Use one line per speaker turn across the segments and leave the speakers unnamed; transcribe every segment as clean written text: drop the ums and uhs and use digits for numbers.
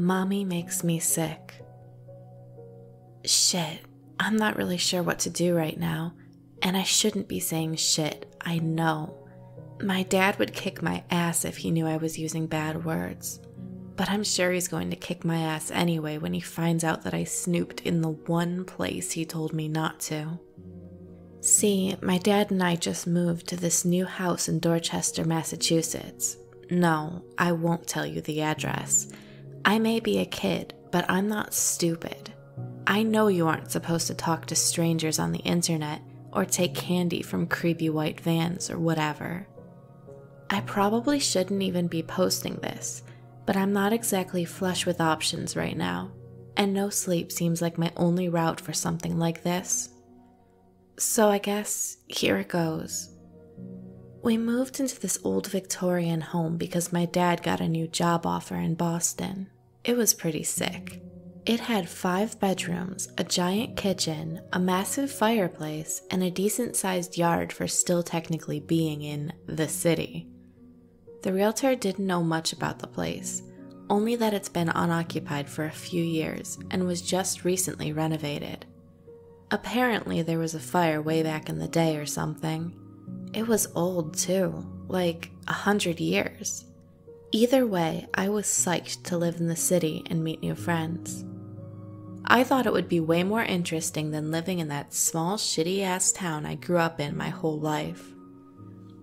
Mommy makes me sick. Shit, I'm not really sure what to do right now, and I shouldn't be saying shit, I know. My dad would kick my ass if he knew I was using bad words, but I'm sure he's going to kick my ass anyway when he finds out that I snooped in the one place he told me not to. See, my dad and I just moved to this new house in Dorchester, Massachusetts. No, I won't tell you the address. I may be a kid, but I'm not stupid. I know you aren't supposed to talk to strangers on the internet or take candy from creepy white vans or whatever. I probably shouldn't even be posting this, but I'm not exactly flush with options right now, and no sleep seems like my only route for something like this. So I guess here it goes. We moved into this old Victorian home because my dad got a new job offer in Boston. It was pretty sick. It had 5 bedrooms, a giant kitchen, a massive fireplace, and a decent-sized yard for still technically being in the city. The realtor didn't know much about the place, only that it's been unoccupied for a few years and was just recently renovated. Apparently there was a fire way back in the day or something. It was old too, like 100 years. Either way, I was psyched to live in the city and meet new friends. I thought it would be way more interesting than living in that small shitty-ass town I grew up in my whole life.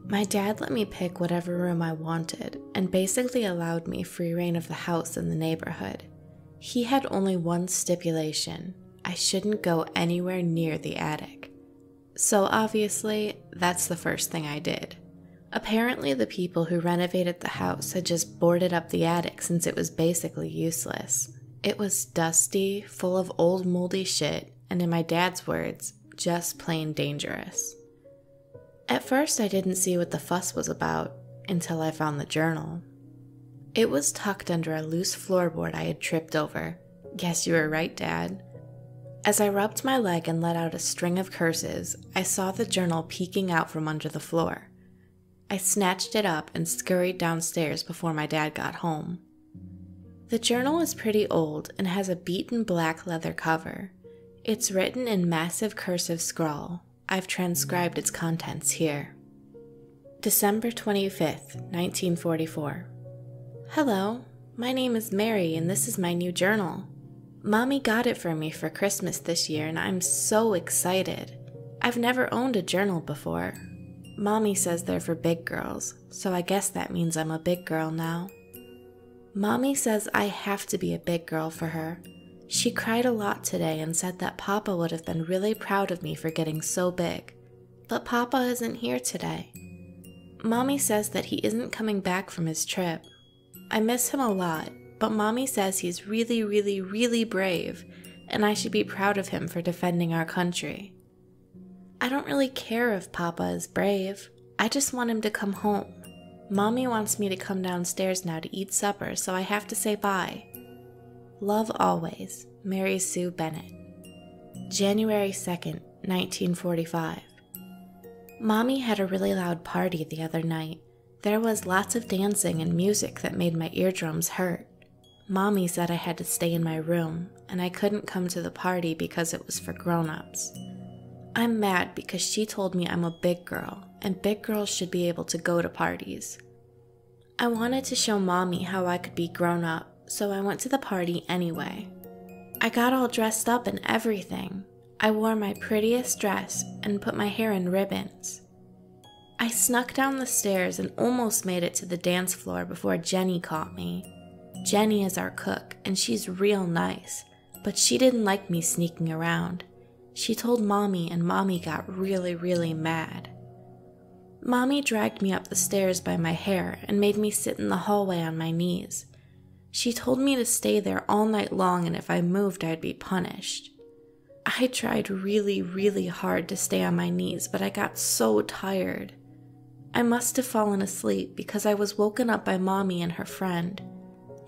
My dad let me pick whatever room I wanted and basically allowed me free reign of the house and the neighborhood. He had only one stipulation: I shouldn't go anywhere near the attic. So obviously, that's the first thing I did. Apparently the people who renovated the house had just boarded up the attic since it was basically useless. It was dusty, full of old moldy shit, and in my dad's words, just plain dangerous. At first I didn't see what the fuss was about until I found the journal. It was tucked under a loose floorboard I had tripped over. Yes, you were right, Dad. As I rubbed my leg and let out a string of curses, I saw the journal peeking out from under the floor. I snatched it up and scurried downstairs before my dad got home. The journal is pretty old and has a beaten black leather cover. It's written in massive cursive scrawl. I've transcribed its contents here. December 25th, 1944. Hello, my name is Mary and this is my new journal. Mommy got it for me for Christmas this year and I'm so excited. I've never owned a journal before. Mommy says they're for big girls, so I guess that means I'm a big girl now. Mommy says I have to be a big girl for her. She cried a lot today and said that Papa would have been really proud of me for getting so big. But Papa isn't here today. Mommy says that he isn't coming back from his trip. I miss him a lot, but Mommy says he's really, really, really brave, and I should be proud of him for defending our country. I don't really care if Papa is brave. I just want him to come home. Mommy wants me to come downstairs now to eat supper, so I have to say bye. Love always, Mary Sue Bennett. January 2nd, 1945. Mommy had a really loud party the other night. There was lots of dancing and music that made my eardrums hurt. Mommy said I had to stay in my room, and I couldn't come to the party because it was for grown-ups. I'm mad because she told me I'm a big girl, and big girls should be able to go to parties. I wanted to show Mommy how I could be grown up, so I went to the party anyway. I got all dressed up and everything. I wore my prettiest dress and put my hair in ribbons. I snuck down the stairs and almost made it to the dance floor before Jenny caught me. Jenny is our cook, and she's real nice, but she didn't like me sneaking around. She told Mommy, and Mommy got really, really mad. Mommy dragged me up the stairs by my hair and made me sit in the hallway on my knees. She told me to stay there all night long, and if I moved, I'd be punished. I tried really, really hard to stay on my knees, but I got so tired. I must have fallen asleep because I was woken up by Mommy and her friend.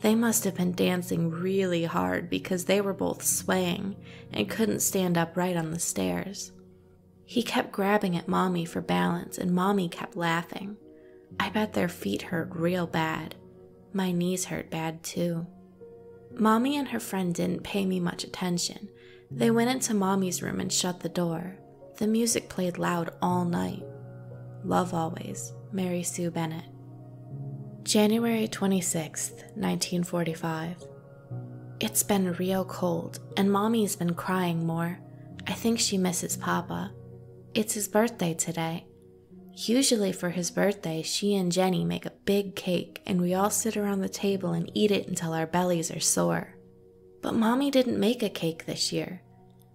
They must have been dancing really hard because they were both swaying and couldn't stand upright on the stairs. He kept grabbing at Mommy for balance and Mommy kept laughing. I bet their feet hurt real bad. My knees hurt bad too. Mommy and her friend didn't pay me much attention. They went into Mommy's room and shut the door. The music played loud all night. Love always, Mary Sue Bennett. January 26th, 1945. It's been real cold, and Mommy's been crying more. I think she misses Papa. It's his birthday today. Usually for his birthday, she and Jenny make a big cake, and we all sit around the table and eat it until our bellies are sore. But Mommy didn't make a cake this year.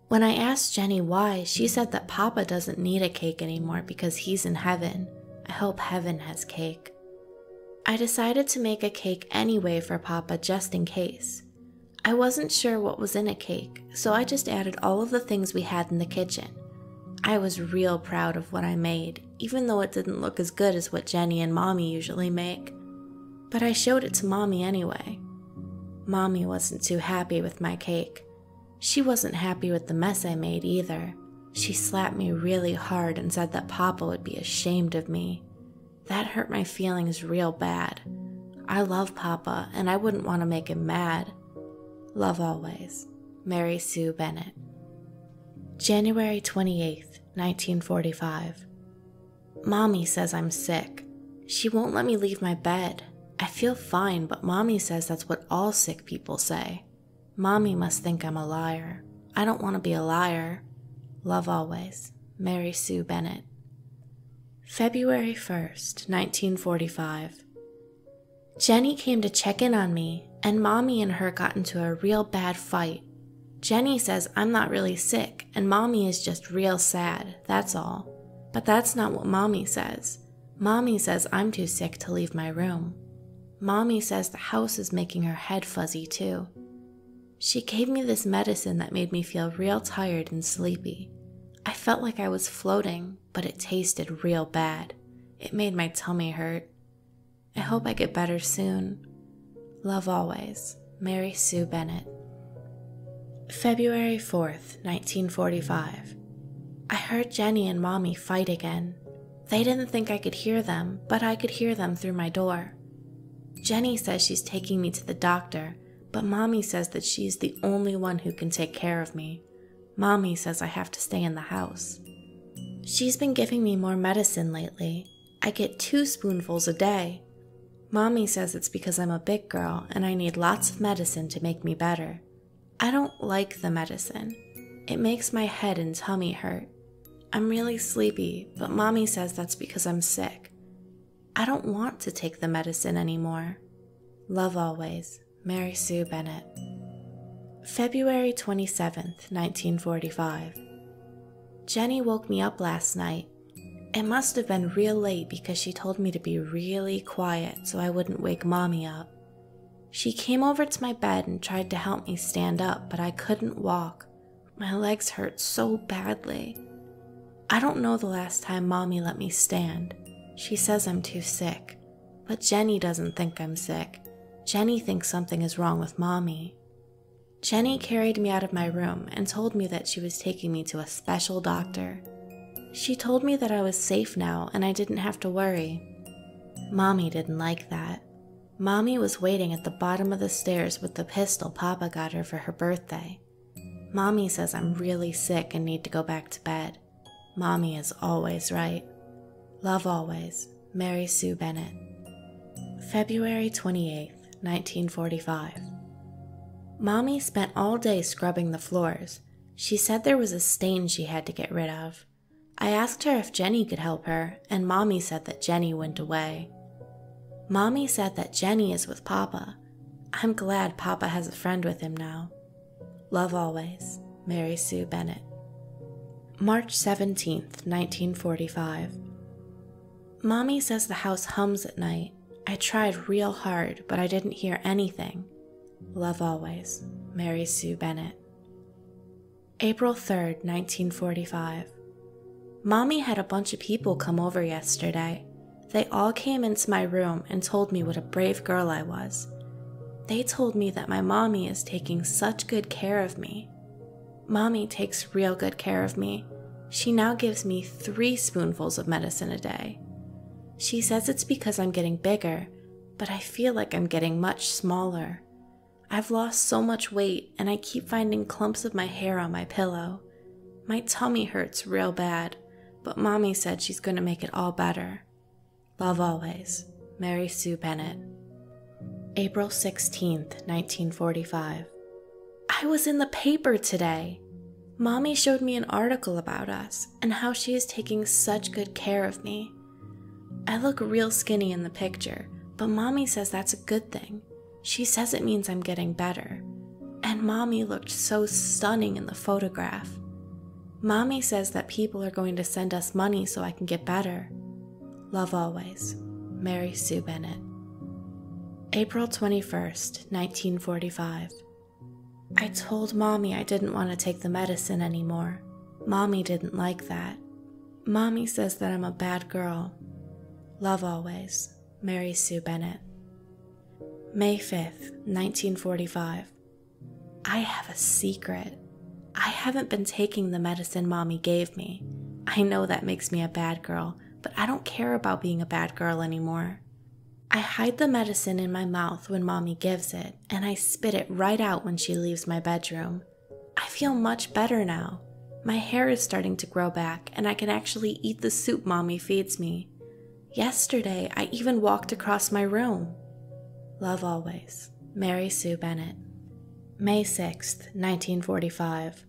When I asked Jenny why, she said that Papa doesn't need a cake anymore because he's in heaven. I hope heaven has cake. I decided to make a cake anyway for Papa just in case. I wasn't sure what was in a cake, so I just added all of the things we had in the kitchen. I was real proud of what I made, even though it didn't look as good as what Jenny and Mommy usually make. But I showed it to Mommy anyway. Mommy wasn't too happy with my cake. She wasn't happy with the mess I made either. She slapped me really hard and said that Papa would be ashamed of me. That hurt my feelings real bad. I love Papa, and I wouldn't want to make him mad. Love always, Mary Sue Bennett. January 28th, 1945. Mommy says I'm sick. She won't let me leave my bed. I feel fine, but Mommy says that's what all sick people say. Mommy must think I'm a liar. I don't want to be a liar. Love always, Mary Sue Bennett. February 1st, 1945. Jenny came to check in on me, and Mommy and her got into a real bad fight. Jenny says I'm not really sick, and Mommy is just real sad, that's all. But that's not what Mommy says. Mommy says I'm too sick to leave my room. Mommy says the house is making her head fuzzy too. She gave me this medicine that made me feel real tired and sleepy. I felt like I was floating, but it tasted real bad. It made my tummy hurt. I hope I get better soon. Love always, Mary Sue Bennett. February 4th, 1945. I heard Jenny and Mommy fight again. They didn't think I could hear them, but I could hear them through my door. Jenny says she's taking me to the doctor, but Mommy says that she's the only one who can take care of me. Mommy says I have to stay in the house. She's been giving me more medicine lately. I get 2 spoonfuls a day. Mommy says it's because I'm a big girl and I need lots of medicine to make me better. I don't like the medicine. It makes my head and tummy hurt. I'm really sleepy, but Mommy says that's because I'm sick. I don't want to take the medicine anymore. Love always, Mary Sue Bennett. February 27th, 1945. Jenny woke me up last night. It must have been real late because she told me to be really quiet so I wouldn't wake Mommy up. She came over to my bed and tried to help me stand up, but I couldn't walk. My legs hurt so badly. I don't know the last time Mommy let me stand. She says I'm too sick, but Jenny doesn't think I'm sick. Jenny thinks something is wrong with Mommy. Jenny carried me out of my room and told me that she was taking me to a special doctor. She told me that I was safe now and I didn't have to worry. Mommy didn't like that. Mommy was waiting at the bottom of the stairs with the pistol Papa got her for her birthday. Mommy says I'm really sick and need to go back to bed. Mommy is always right. Love always, Mary Sue Bennett. February 28th, 1945. Mommy spent all day scrubbing the floors. She said there was a stain she had to get rid of. I asked her if Jenny could help her, and Mommy said that Jenny went away. Mommy said that Jenny is with Papa. I'm glad Papa has a friend with him now. Love always, Mary Sue Bennett. March 17th, 1945. Mommy says the house hums at night. I tried real hard, but I didn't hear anything. Love always, Mary Sue Bennett. April 3rd, 1945. Mommy had a bunch of people come over yesterday. They all came into my room and told me what a brave girl I was. They told me that my Mommy is taking such good care of me. Mommy takes real good care of me. She now gives me 3 spoonfuls of medicine a day. She says it's because I'm getting bigger, but I feel like I'm getting much smaller. I've lost so much weight and I keep finding clumps of my hair on my pillow. My tummy hurts real bad, but Mommy said she's going to make it all better. Love always, Mary Sue Bennett. April 16th, 1945. I was in the paper today. Mommy showed me an article about us and how she is taking such good care of me. I look real skinny in the picture, but Mommy says that's a good thing. She says it means I'm getting better. And Mommy looked so stunning in the photograph. Mommy says that people are going to send us money so I can get better. Love always, Mary Sue Bennett. April 21st, 1945. I told Mommy I didn't want to take the medicine anymore. Mommy didn't like that. Mommy says that I'm a bad girl. Love always, Mary Sue Bennett. May 5th, 1945. I have a secret. I haven't been taking the medicine Mommy gave me. I know that makes me a bad girl, but I don't care about being a bad girl anymore. I hide the medicine in my mouth when Mommy gives it, and I spit it right out when she leaves my bedroom. I feel much better now. My hair is starting to grow back, and I can actually eat the soup Mommy feeds me. Yesterday, I even walked across my room. Love always, Mary Sue Bennett. May 6th, 1945.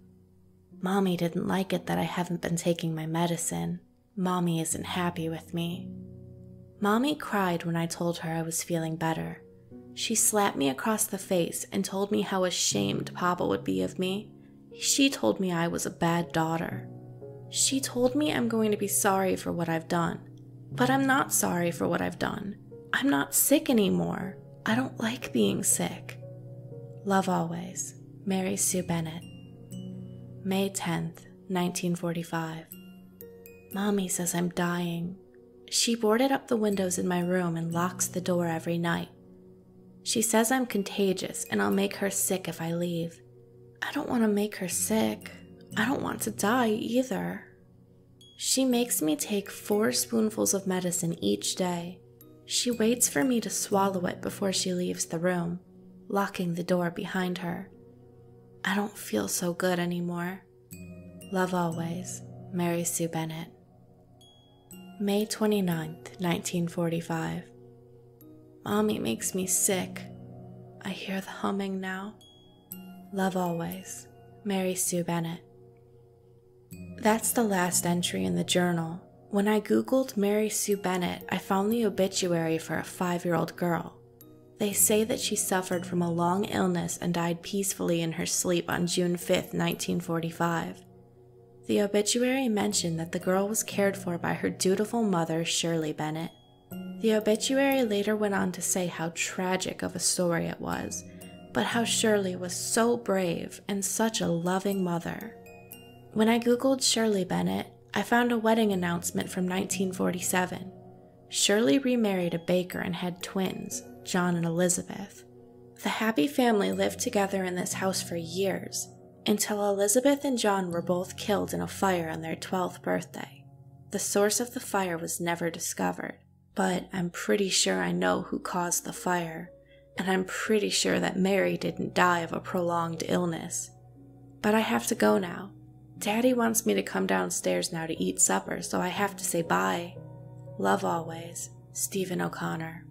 Mommy didn't like it that I haven't been taking my medicine. Mommy isn't happy with me. Mommy cried when I told her I was feeling better. She slapped me across the face and told me how ashamed Papa would be of me. She told me I was a bad daughter. She told me I'm going to be sorry for what I've done. But I'm not sorry for what I've done. I'm not sick anymore. I don't like being sick. Love always, Mary Sue Bennett. May 10th, 1945. Mommy says I'm dying. She boarded up the windows in my room and locks the door every night. She says I'm contagious and I'll make her sick if I leave. I don't want to make her sick. I don't want to die either. She makes me take 4 spoonfuls of medicine each day. She waits for me to swallow it before she leaves the room, locking the door behind her. I don't feel so good anymore. Love always, Mary Sue Bennett. May 29th, 1945. Mommy makes me sick. I hear the humming now. Love always, Mary Sue Bennett. That's the last entry in the journal. When I googled Mary Sue Bennett, I found the obituary for a 5-year-old girl. They say that she suffered from a long illness and died peacefully in her sleep on June 5th, 1945. The obituary mentioned that the girl was cared for by her dutiful mother, Shirley Bennett. The obituary later went on to say how tragic of a story it was, but how Shirley was so brave and such a loving mother. When I googled Shirley Bennett, I found a wedding announcement from 1947. Shirley remarried a baker and had twins, John and Elizabeth. The happy family lived together in this house for years, until Elizabeth and John were both killed in a fire on their 12th birthday. The source of the fire was never discovered, but I'm pretty sure I know who caused the fire, and I'm pretty sure that Mary didn't die of a prolonged illness. But I have to go now. Daddy wants me to come downstairs now to eat supper, so I have to say bye. Love always, Stephen O'Connor.